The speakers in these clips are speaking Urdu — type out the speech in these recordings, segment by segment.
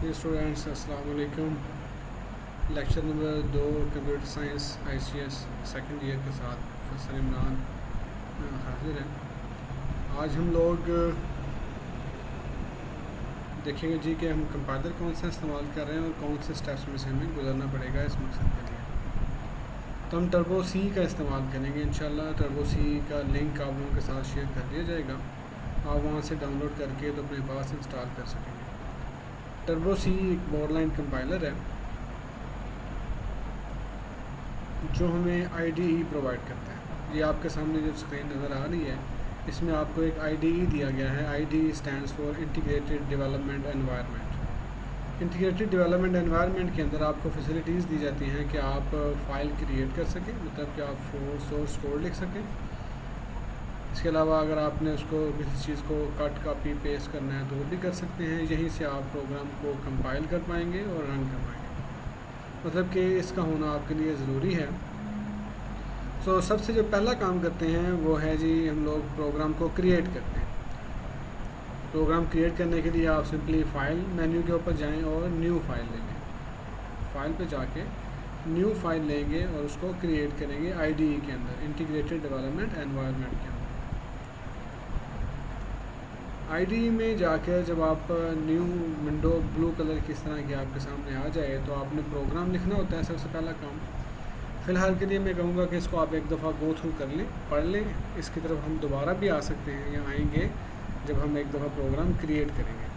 اسٹوڈینٹس السلام علیکم۔ Lecture number 2 computer science ICS second year کے ساتھ پروفیسر عمران حاضر ہیں۔ آج ہم لوگ دیکھیں گے جی کہ ہم کمپائلر کون سا استعمال کر رہے ہیں اور کون سے اسٹیپس میں سے ہمیں گزرنا پڑے گا اس مقصد کے لیے۔ تو ہم ٹربو سی کا استعمال کریں گے انشاءاللہ۔ ٹربو سی کا لنک آپ لوگوں کے ساتھ شیئر کر دیا جائے گا، آپ وہاں سے ڈاؤن لوڈ کر کے تو اپنے پاس انسٹال کر سکیں گے۔ ٹربو سی ایک بورڈ لائن کمپائلر ہے جو ہمیں IDE پرووائڈ کرتا ہے۔ یہ آپ کے سامنے جو اسکرین نظر آ رہی ہے اس میں آپ کو ایک IDE دیا گیا ہے۔ IDE stands for integrated development environment. Integrated development environment کے اندر آپ کو فیسلٹیز دی جاتی ہیں کہ آپ فائل کریٹ کر سکیں، مطلب کہ آپ سورس کوڈ لکھ سکیں۔ اس کے علاوہ اگر آپ نے اس کو کسی چیز کو کٹ کاپی پیسٹ کرنا ہے تو وہ بھی کر سکتے ہیں۔ یہیں سے آپ پروگرام کو کمپائل کر پائیں گے اور رن کر پائیں گے، مطلب کہ اس کا ہونا آپ کے لیے ضروری ہے۔ سب سے جو پہلا کام کرتے ہیں وہ ہے جی ہم لوگ پروگرام کو کریٹ کرتے ہیں۔ پروگرام کریٹ کرنے کے لیے آپ سمپلی فائل مینیو کے اوپر جائیں اور نیو فائل لیں گے۔ فائل پہ جا کے نیو فائل لیں گے اور اس کو کریٹ کریں گے IDE کے اندر، انٹیگریٹڈ ڈیولپمنٹ انوائرمنٹ کے اندر۔ IDE میں جا کے جب آپ نیو ونڈو بلو کلر کی اس طرح کی آپ کے سامنے آ جائے تو آپ نے پروگرام لکھنا ہوتا ہے سب سے پہلا کام۔ فی الحال کے لیے میں کہوں گا کہ اس کو آپ ایک دفعہ گو تھرو کر لیں، پڑھ لیں۔ اس کی طرف ہم دوبارہ بھی آ سکتے ہیں یا آئیں گے جب ہم ایک دفعہ پروگرام کریٹ کریں گے۔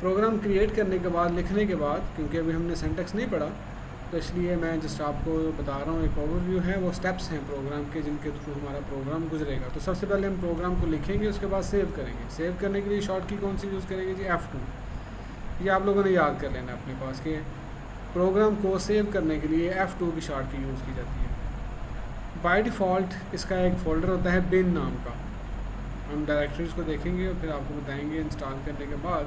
پروگرام کریٹ کرنے کے بعد لکھنے کے بعد، کیونکہ ابھی ہم نے سینٹیکس نہیں پڑھا تو اس لیے میں جسٹ آپ کو بتا رہا ہوں، ایک اوور ویو ہے، وہ اسٹیپس ہیں پروگرام کے جن کے تھرو ہمارا پروگرام گزرے گا۔ تو سب سے پہلے ہم پروگرام کو لکھیں گے، اس کے بعد سیو کریں گے۔ سیو کرنے کے لیے شارٹ کی کون سی یوز کریں گے جی؟ F2۔ یہ آپ لوگوں نے یاد کر لینا اپنے پاس کہ پروگرام کو سیو کرنے کے لیے F2 کی شارٹ کی یوز کی جاتی ہے۔ بائی ڈیفالٹ اس کا ایک فولڈر ہوتا ہے بن نام کا، ہم ڈائریکٹریز کو دیکھیں گے اور پھر آپ کو بتائیں گے انسٹال کرنے کے بعد۔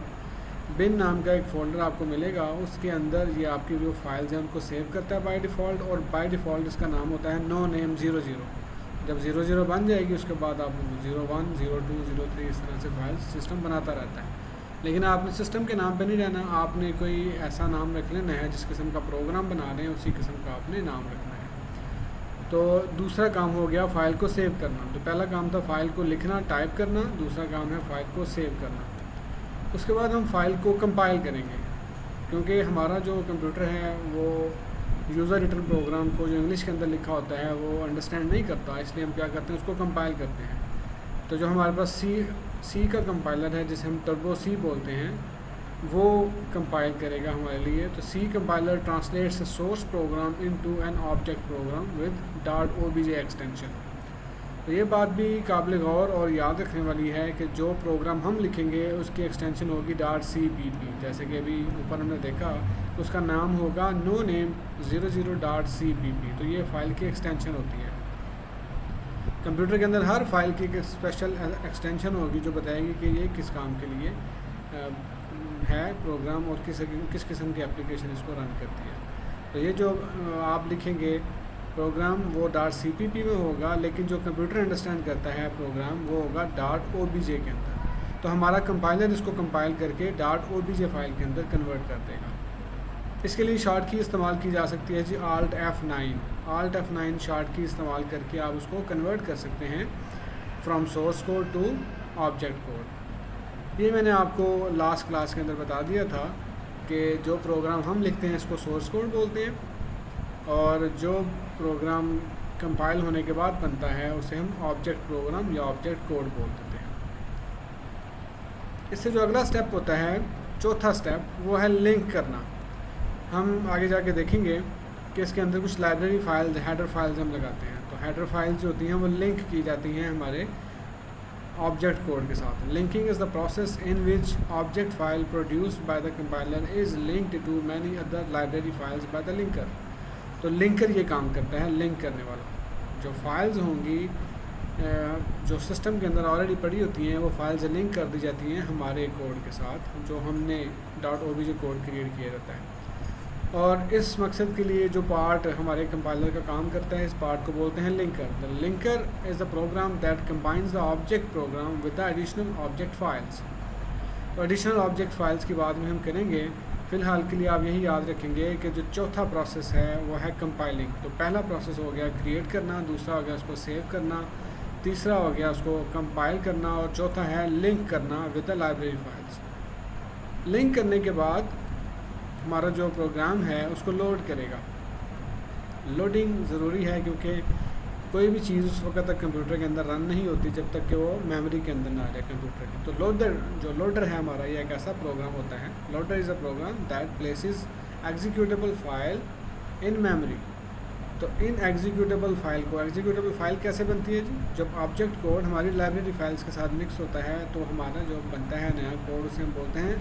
بن نام کا ایک فولڈر آپ کو ملے گا، اس کے اندر یہ آپ کی جو فائلز ہیں ان کو سیو کرتا ہے بائی ڈیفالٹ، اور بائی ڈیفالٹ اس کا نام ہوتا ہے نو نیم 00۔ جب 00 بن جائے گی اس کے بعد آپ 01 02 03 اس طرح سے فائل سسٹم بناتا رہتا ہے۔ لیکن آپ نے سسٹم کے نام پہ نہیں رہنا، آپ نے کوئی ایسا نام رکھ لینا ہے جس قسم کا پروگرام بنا رہے ہیں اسی قسم کا آپ نے نام رکھنا ہے۔ تو دوسرا کام ہو گیا فائل کو سیو کرنا۔ تو پہلا کام تھا فائل کو لکھنا، ٹائپ کرنا، دوسرا کام ہے فائل کو سیو کرنا۔ اس کے بعد ہم فائل کو کمپائل کریں گے، کیونکہ ہمارا جو کمپیوٹر ہے وہ یوزر ریٹن پروگرام کو جو انگلش کے اندر لکھا ہوتا ہے وہ انڈرسٹینڈ نہیں کرتا، اس لیے ہم کیا کرتے ہیں اس کو کمپائل کرتے ہیں۔ تو جو ہمارے پاس سی کا کمپائلر ہے جسے ہم ٹربو سی بولتے ہیں، وہ کمپائل کرے گا ہمارے لیے۔ تو C compiler translates a source program into an object program with .obj extension. تو یہ بات بھی قابل غور اور یاد رکھنے والی ہے کہ جو پروگرام ہم لکھیں گے اس کی ایکسٹینشن ہوگی .cpp، جیسے کہ ابھی اوپر ہم نے دیکھا اس کا نام ہوگا نو نیم 00.cpp۔ تو یہ فائل کی ایکسٹینشن ہوتی ہے۔ کمپیوٹر کے اندر ہر فائل کی ایک اسپیشل ایکسٹینشن ہوگی جو بتائے گی کہ یہ کس کام کے لیے ہے پروگرام اور کس قسم کی اپلیکیشن اس کو رن کرتی ہے۔ تو یہ جو آپ لکھیں گے پروگرام وہ .cpp میں ہوگا، لیکن جو کمپیوٹر انڈرسٹینڈ کرتا ہے پروگرام وہ ہوگا .obj کے اندر۔ تو ہمارا کمپائلر اس کو کمپائل کر کے .obj فائل کے اندر کنورٹ کر دے گا۔ اس کے لیے شارٹ کی استعمال کی جا سکتی ہے جی Alt F9 شارٹ کی استعمال کر کے آپ اس کو کنورٹ کر سکتے ہیں from source code to object code. یہ میں نے آپ کو لاسٹ کلاس کے اندر بتا دیا تھا کہ جو پروگرام ہم لکھتے ہیں اس کو سورس کوڈ بولتے ہیں، اور جو پروگرام کمپائل ہونے کے بعد بنتا ہے اسے ہم آبجیکٹ پروگرام یا آبجیکٹ کوڈ بول دیتے ہیں۔ اس سے جو اگلا سٹیپ ہوتا ہے، چوتھا سٹیپ، وہ ہے لنک کرنا۔ ہم آگے جا کے دیکھیں گے کہ اس کے اندر کچھ لائبریری فائلز، ہیڈر فائلز ہم لگاتے ہیں۔ تو ہیڈر فائلز جو ہوتی ہیں وہ لنک کی جاتی ہیں ہمارے آبجیکٹ کوڈ کے ساتھ۔ Linking is the process in which object file produced by the compiler is linked to many other library files by the linker. تو لنکر یہ کام کرتا ہے، لنک کرنے والا۔ جو فائلز ہوں گی جو سسٹم کے اندر آلریڈی پڑی ہوتی ہیں وہ فائلز لنک کر دی جاتی ہیں ہمارے کوڈ کے ساتھ جو ہم نے .obj کوڈ کریٹ کیا جاتا ہے۔ اور اس مقصد کے لیے جو پارٹ ہمارے کمپائلر کا کام کرتا ہے اس پارٹ کو بولتے ہیں linker. The linker is the program that combines the object program with the additional object files. تو ایڈیشنل آبجیکٹ فائلز کی بات میں ہم کریں گے فی الحال کے لیے آپ یہی یاد رکھیں گے کہ جو چوتھا پروسیس ہے وہ ہے کمپائلنگ. تو پہلا پروسیس ہو گیا کریٹ کرنا، دوسرا ہو گیا اس کو سیو کرنا، تیسرا ہو گیا اس کو کمپائل کرنا، اور چوتھا ہے لنک کرنا with the library files. Link کرنے کے بعد ہمارا جو پروگرام ہے اس کو لوڈ کرے گا. لوڈنگ ضروری ہے کیونکہ کوئی بھی چیز اس وقت تک کمپیوٹر کے اندر رن نہیں ہوتی جب تک کہ وہ میموری کے اندر نہ آ جائے کمپیوٹر کی. تو لوڈر ہے ہمارا، یہ ایک ایسا پروگرام ہوتا ہے. لوڈر از اے program that places executable file in memory. تو ان ایگزیکیوٹیبل فائل کیسے بنتی ہے جی؟ جب آبجیکٹ کوڈ ہماری لائبریری فائلز کے ساتھ مکس ہوتا ہے تو ہمارا جو بنتا ہے نیا کوڈ اسے ہم بولتے ہیں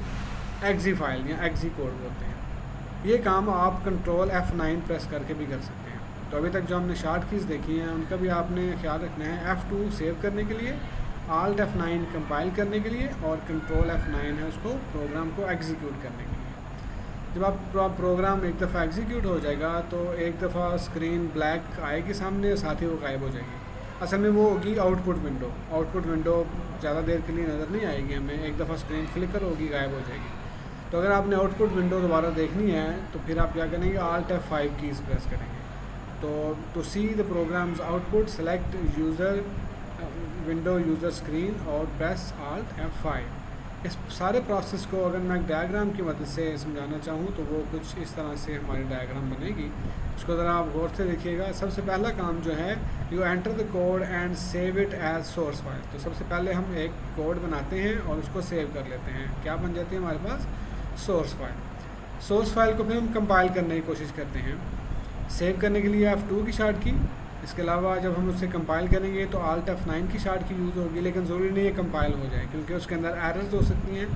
ایگزی فائل یا ایگزی کوڈ بولتے ہیں. یہ کام آپ کنٹرول F9 پریس کر کے بھی کر سکتے ہیں. تو ابھی تک جو ہم نے شارٹ کیز دیکھی ہیں ان کا بھی آپ نے خیال رکھنا ہے. F2 سیو کرنے کے لیے، Alt F9 کمپائل کرنے کے لیے، اور کنٹرول F9 ہے اس کو پروگرام کو ایگزیکیوٹ کرنے کے لیے. جب آپ پروگرام ایک دفعہ ایگزیکیوٹ ہو جائے گا تو ایک دفعہ اسکرین بلیک آئے گی سامنے، ساتھ ہی وہ غائب ہو جائے گی. اصل میں وہ ہوگی آؤٹ پٹ ونڈو زیادہ دیر کے لیے نظر نہیں آئے گی ہمیں. ایک دفعہ اسکرین فلکر ہوگی، غائب ہو جائے گی. تو اگر آپ نے آؤٹ پٹ ونڈو دوبارہ دیکھنی ہے تو پھر آپ کیا کریں گے؟ Alt F5 کیز پریس کریں گے. تو see the programs output select user window user screen اور پریس Alt F5. اس سارے پروسیس کو اگر میں ڈائیگرام کی مدد سے سمجھانا چاہوں تو وہ کچھ اس طرح سے ہماری ڈائیگرام بنے گی. اس کو ذرا آپ غور سے دیکھیے گا. سب سے پہلا کام جو ہے you enter the code and save it as source file. تو سب سے پہلے ہم ایک کوڈ بناتے ہیں اور اس کو سیو کر لیتے ہیں. کیا بن جاتی ہے ہمارے پاس؟ Source file. سورس فائل کو پھر ہم کمپائل کرنے کی کوشش کرتے ہیں. سیو کرنے کے لیے F2 کی شارٹ کی. اس کے علاوہ جب ہم اسے کمپائل کریں گے تو Alt F9 کی شارٹ کی یوز ہوگی. لیکن ضروری نہیں ہے کمپائل ہو جائے کیونکہ اس کے اندر ایررز ہو سکتی ہیں.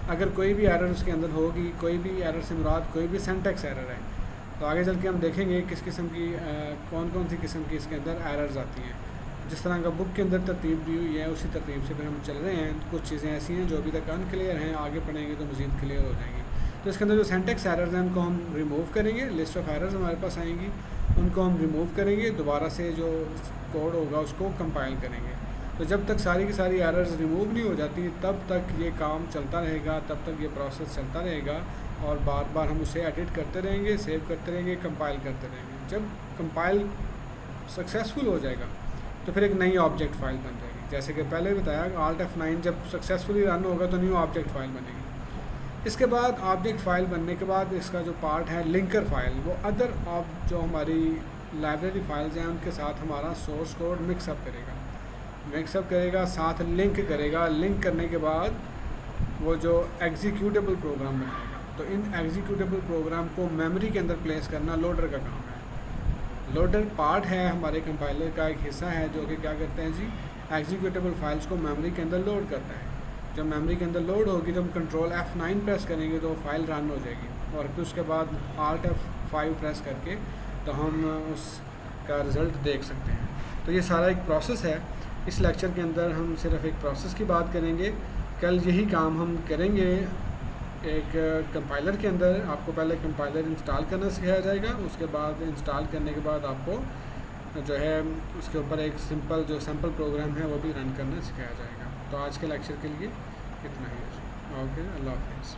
اگر کوئی بھی ایرر اس کے اندر ہوگی، کوئی بھی ایرر سے مراد کوئی بھی سینٹیکس ایرر ہے، تو آگے چل کے ہم دیکھیں گے کس قسم کی کون سی قسم کی اس کے اندر ایررز آتی ہیں. جس طرح کا بک کے اندر ترتیب دی ہوئی ہے اسی ترتیب سے پھر ہم چل رہے ہیں. کچھ چیزیں ایسی ہیں جو ابھی تک ان کلیئر ہیں، آگے پڑھیں گے تو مزید کلیئر ہو جائیں گی. تو اس کے اندر جو سینٹیکس ایررز ہیں ان کو ہم ریموو کریں گے. لسٹ آف ایررز ہمارے پاس آئیں گی، ان کو ہم ریموو کریں گے. دوبارہ سے جو کوڈ ہوگا اس کو کمپائل کریں گے. تو جب تک ساری کی ساری ایررز ریموو نہیں ہو جاتی تب تک یہ کام چلتا رہے گا، تب تک یہ پروسیس چلتا رہے گا، اور بار بار ہم اسے ایڈٹ کرتے رہیں گے، سیو کرتے رہیں گے، کمپائل کرتے رہیں گے. جب کمپائل سکسیزفل ہو جائے گا تو پھر ایک نئی آبجیکٹ فائل بن جائے گی. جیسے کہ پہلے بتایا Alt F9 جب سکسیزفلی رن ہوگا تو نیو آبجیکٹ فائل بنے گی. اس کے بعد آبجیکٹ فائل بننے کے بعد اس کا جو پارٹ ہے لنکر فائل، وہ ادر جو ہماری لائبریری فائلز ہیں ان کے ساتھ ہمارا سورس کوڈ مکس اپ کرے گا، ساتھ لنک کرے گا. لنک کرنے کے بعد وہ جو ایگزیکیوٹیبل پروگرام بنائے گا. تو ان ایگزیکیوٹیبل پروگرام کو میموری کے اندر پلیس کرنا لوڈر کا کام ہے. لوڈر پارٹ ہے ہمارے کمپائلر کا ایک حصہ ہے جو کہ کیا کرتے ہیں جی، ایگزیکیوٹیبل فائلز کو میموری کے اندر لوڈ کرتا ہے. جب میموری کے اندر لوڈ ہوگی تو ہم کنٹرول F9 پریس کریں گے تو وہ فائل رن ہو جائے گی، اور پھر اس کے بعد Alt F5 پریس کر کے تو ہم اس کا رزلٹ دیکھ سکتے ہیں. تو یہ سارا ایک پروسیس ہے. اس لیکچر کے اندر ہم صرف ایک پروسیس کی بات کریں گے. کل یہی کام ہم کریں گے ایک کمپائلر کے اندر. آپ کو پہلے کمپائلر انسٹال کرنا سکھایا جائے گا، اس کے بعد انسٹال کرنے کے بعد آپ کو جو ہے اس کے اوپر ایک سمپل پروگرام ہے وہ بھی رن کرنا سکھایا جائے گا. تو آج کے لیکچر کے لیے اتنا ہی ہے. اوکے، اللہ حافظ.